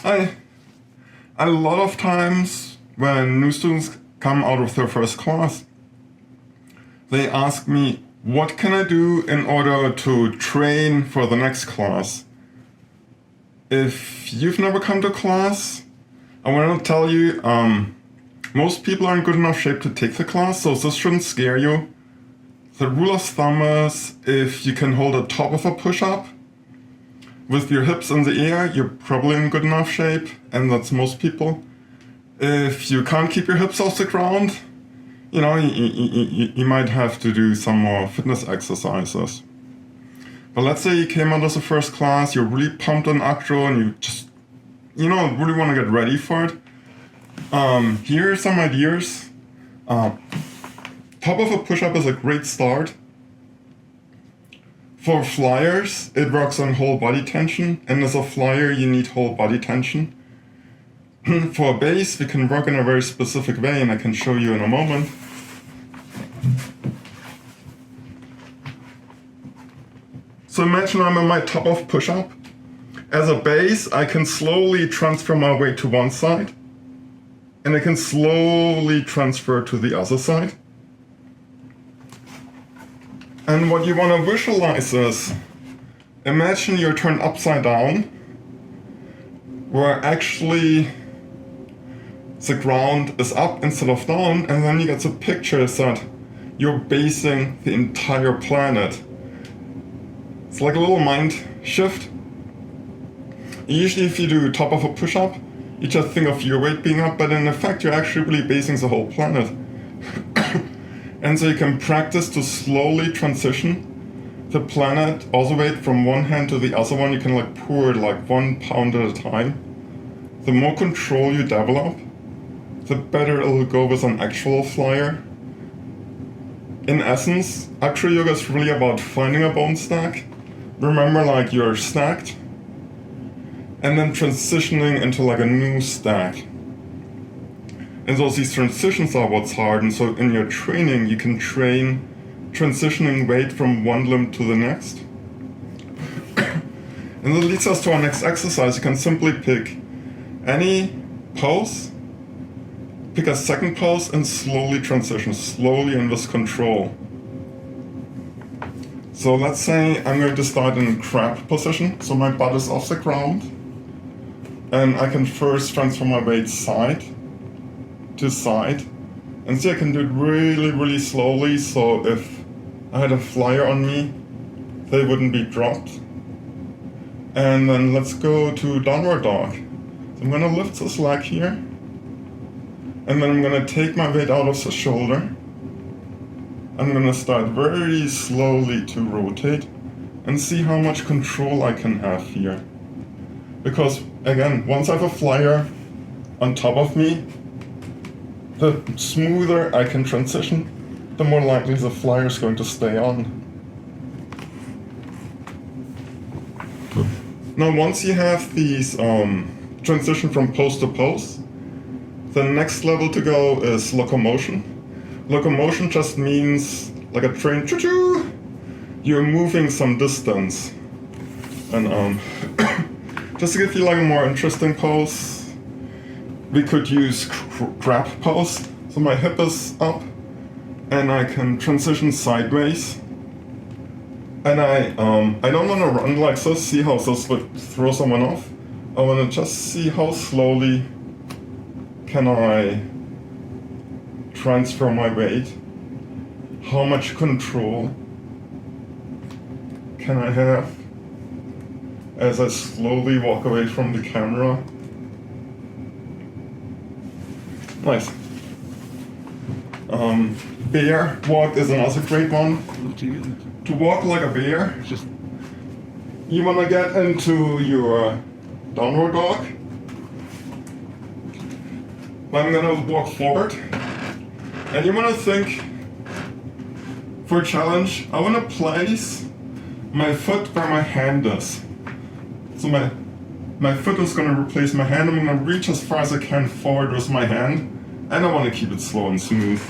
I A lot of times when new students come out of their first class, they ask me, what can I do in order to train for the next class? If you've never come to class, I want to tell you, most people are in good enough shape to take the class, so this shouldn't scare you. The rule of thumb is, if you can hold the top of a push-up with your hips in the air, you're probably in good enough shape, and that's most people. If you can't keep your hips off the ground, you might have to do some more fitness exercises. But let's say you came out as a first class, you're really pumped on acro, and you just, really want to get ready for it. Here are some ideas. Top of a push-up is a great start. For flyers, it works on whole body tension, and as a flyer, you need whole body tension. For a base, we can work in a very specific way, and I can show you in a moment. So imagine I'm on my top of push-up. As a base, I can slowly transfer my weight to one side, and I can slowly transfer to the other side. And what you want to visualize is, imagine you're turned upside down, where actually the ground is up instead of down, and then you get the picture that you're basing the entire planet. It's like a little mind shift. Usually if you do top of a push-up, you just think of your weight being up, but in effect you're actually really basing the whole planet. And so you can practice to slowly transition the planet all the way from one hand to the other one. You can pour it 1 pound at a time. The more control you develop, the better it'll go with an actual flyer. In essence, acroyoga is really about finding a bone stack. Remember, you're stacked, and then transitioning into a new stack. And so these transitions are what's hard, and so in your training you can train transitioning weight from one limb to the next. And that leads us to our next exercise. You can simply pick any pose, pick a second pose, and slowly transition, slowly and with control. So let's say I'm going to start in crab position, so my butt is off the ground, and I can first transfer my weight side to side, and see I can do it really, really slowly, so if I had a flyer on me, they wouldn't be dropped. And then let's go to downward dog. So I'm gonna lift this leg here, and then I'm gonna take my weight out of the shoulder. I'm gonna start very slowly to rotate and see how much control I can have here. Because again, once I have a flyer on top of me, the smoother I can transition, the more likely the flyer is going to stay on. Now once you have these transition from pose to pose, the next level to go is locomotion. Locomotion just means like a train, choo-choo, you're moving some distance. And just to give you a more interesting pose, we could use crab pose. So my hip is up, and I can transition sideways. And I don't want to run like this, see how this would throw someone off. I want to just see how slowly can I transfer my weight. How much control can I have as I slowly walk away from the camera. Nice. Bear walk is another great one. To walk like a bear, you want to get into your downward dog. I'm going to walk forward, and you want to think, for a challenge, I want to place my foot where my hand is. So my foot is going to replace my hand. I'm going to reach as far as I can forward with my hand, and I want to keep it slow and smooth.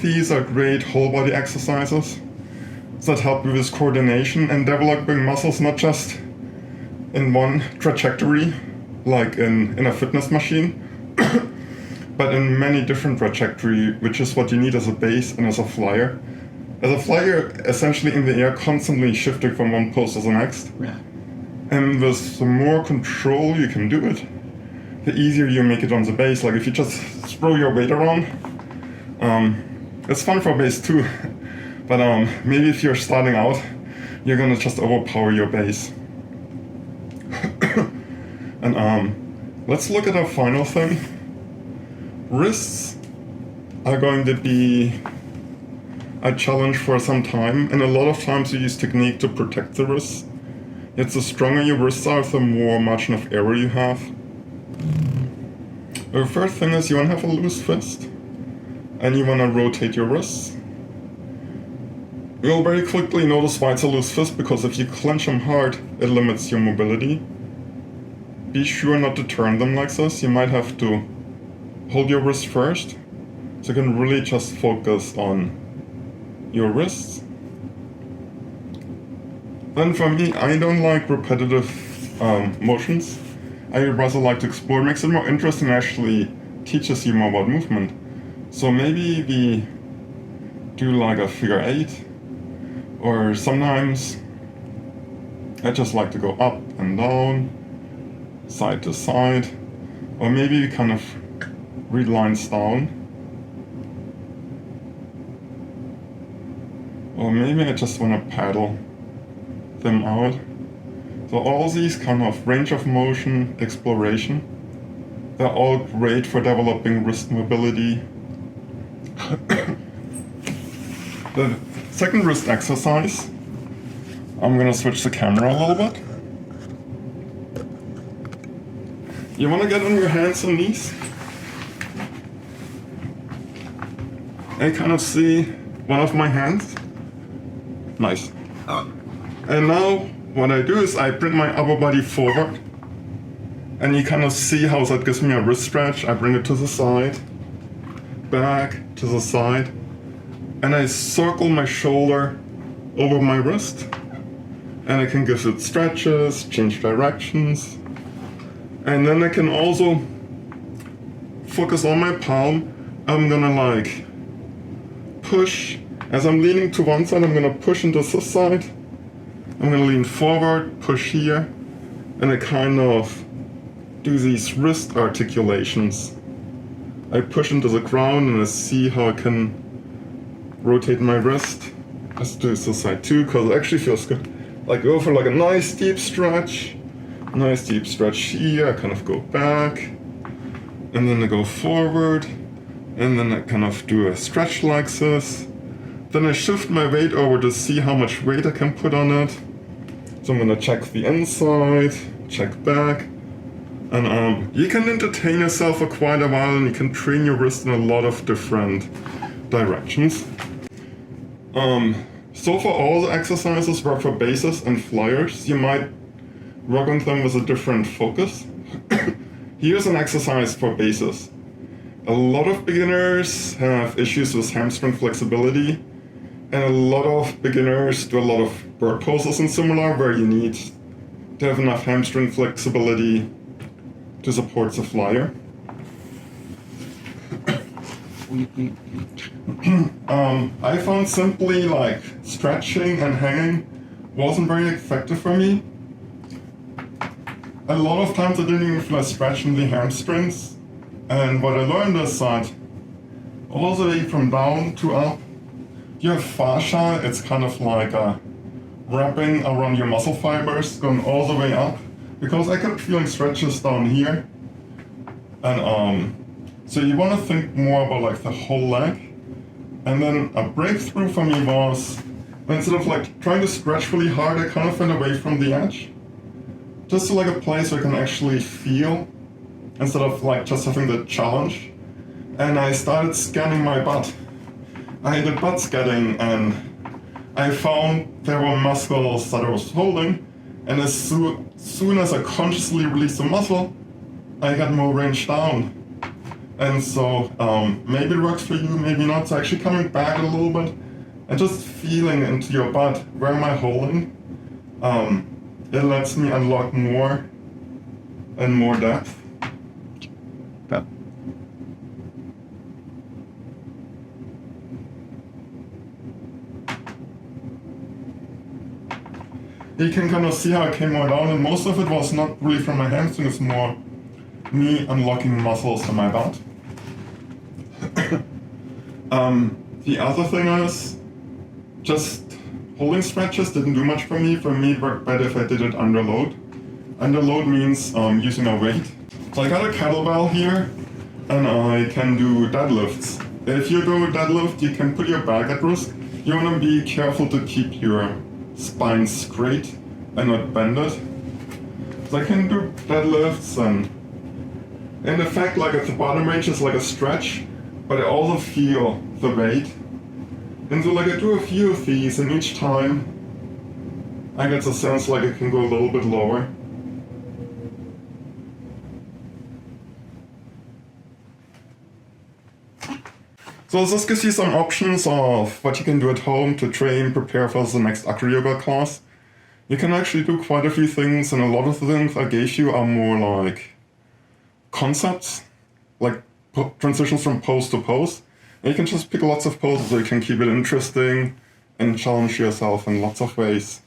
these are great whole body exercises that help you with coordination and developing muscles not just in one trajectory, like in a fitness machine, but in many different trajectory, which is what you need as a base and as a flyer. As a flyer, essentially in the air, constantly shifting from one pose to the next. Yeah. And with the more control you can do it, the easier you make it on the base. Like if you just throw your weight around, it's fun for base too. But maybe if you're starting out, you're gonna just overpower your base. And let's look at our final thing. Wrists are going to be a challenge for some time, and a lot of times you use technique to protect the wrists. Yet the stronger your wrists are, the more margin of error you have. The first thing is you want to have a loose fist, and you want to rotate your wrists. You'll very quickly notice why it's a loose fist, because if you clench them hard, it limits your mobility. Be sure not to turn them like this. You might have to hold your wrist first, so you can really just focus on your wrists. Then for me, I don't like repetitive motions. I rather like to explore. It makes it more interesting, actually teaches you more about movement. So maybe we do like a figure 8, or sometimes I just like to go up and down, side to side, or maybe we kind of read lines down. Or maybe I just want to paddle them out. So all these kind of range of motion exploration, they're all great for developing wrist mobility. The second wrist exercise, I'm gonna switch the camera a little bit. You wanna get on your hands and knees and kind of see one of my hands. Nice. And now what I do is I bring my upper body forward, and you kind of see how that gives me a wrist stretch. I bring it to the side, back to the side, and I circle my shoulder over my wrist, and I can give it stretches, change directions, and then I can also focus on my palm. I'm gonna like push. As I'm leaning to one side, I'm gonna push into this side. I'm gonna lean forward, push here, and I kind of do these wrist articulations. I push into the ground and I see how I can rotate my wrist. Let's do this side too, because it actually feels good. Like go for like a nice deep stretch here. I kind of go back, and then I go forward, and then I kind of do a stretch like this. Then I shift my weight over to see how much weight I can put on it. So I'm gonna check the inside, check back, and you can entertain yourself for quite a while, and you can train your wrist in a lot of different directions. So for all the exercises work for bases and flyers. You might work on them with a different focus. Here's an exercise for bases. A lot of beginners have issues with hamstring flexibility. And a lot of beginners do a lot of bird poses and similar, where you need to have enough hamstring flexibility to support the flyer. I found simply like stretching and hanging wasn't very effective for me. A lot of times I didn't even feel like stretching the hamstrings. And what I learned is that all the way from down to up, you have fascia. It's kind of like wrapping around your muscle fibers, going all the way up. Because I kept feeling stretches down here. And so you want to think more about like the whole leg. And then a breakthrough for me was, instead of like trying to stretch really hard, I kind of went away from the edge. Just to like a place where I can actually feel, instead of like just having the challenge. And I started scanning my butt. I did butt scanning, and I found there were muscles that I was holding, and as soon as I consciously released the muscle, I got more range down. And so maybe it works for you, maybe not. So actually coming back a little bit and just feeling into your butt. Where am I holding? It lets me unlock more and more depth. Yeah. You can kind of see how it came more down, and most of it was not really from my hamstring, it's more me unlocking muscles in my butt. The other thing is, just holding stretches didn't do much for me. For me, it worked better if I did it under load. Under load means using a weight. So I got a kettlebell here, and I can do deadlifts. If you do deadlift, you can put your back at risk. You want to be careful to keep your spine straight and not bend it. So I can do deadlifts, and in effect, like at the bottom range is like a stretch, but I also feel the weight. And so like I do a few of these, and each time I get the sense like it can go a little bit lower. So this gives you some options of what you can do at home to train, prepare for the next acroyoga class. You can actually do quite a few things, and a lot of the things I gave you are more like concepts, like transitions from pose to pose. And you can just pick lots of poses so you can keep it interesting and challenge yourself in lots of ways.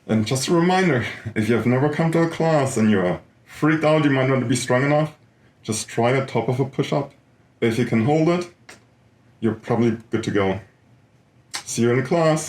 And just a reminder, if you have never come to a class and you're freaked out, you might not be strong enough, just try the top of a push-up. If you can hold it, you're probably good to go. See you in the class.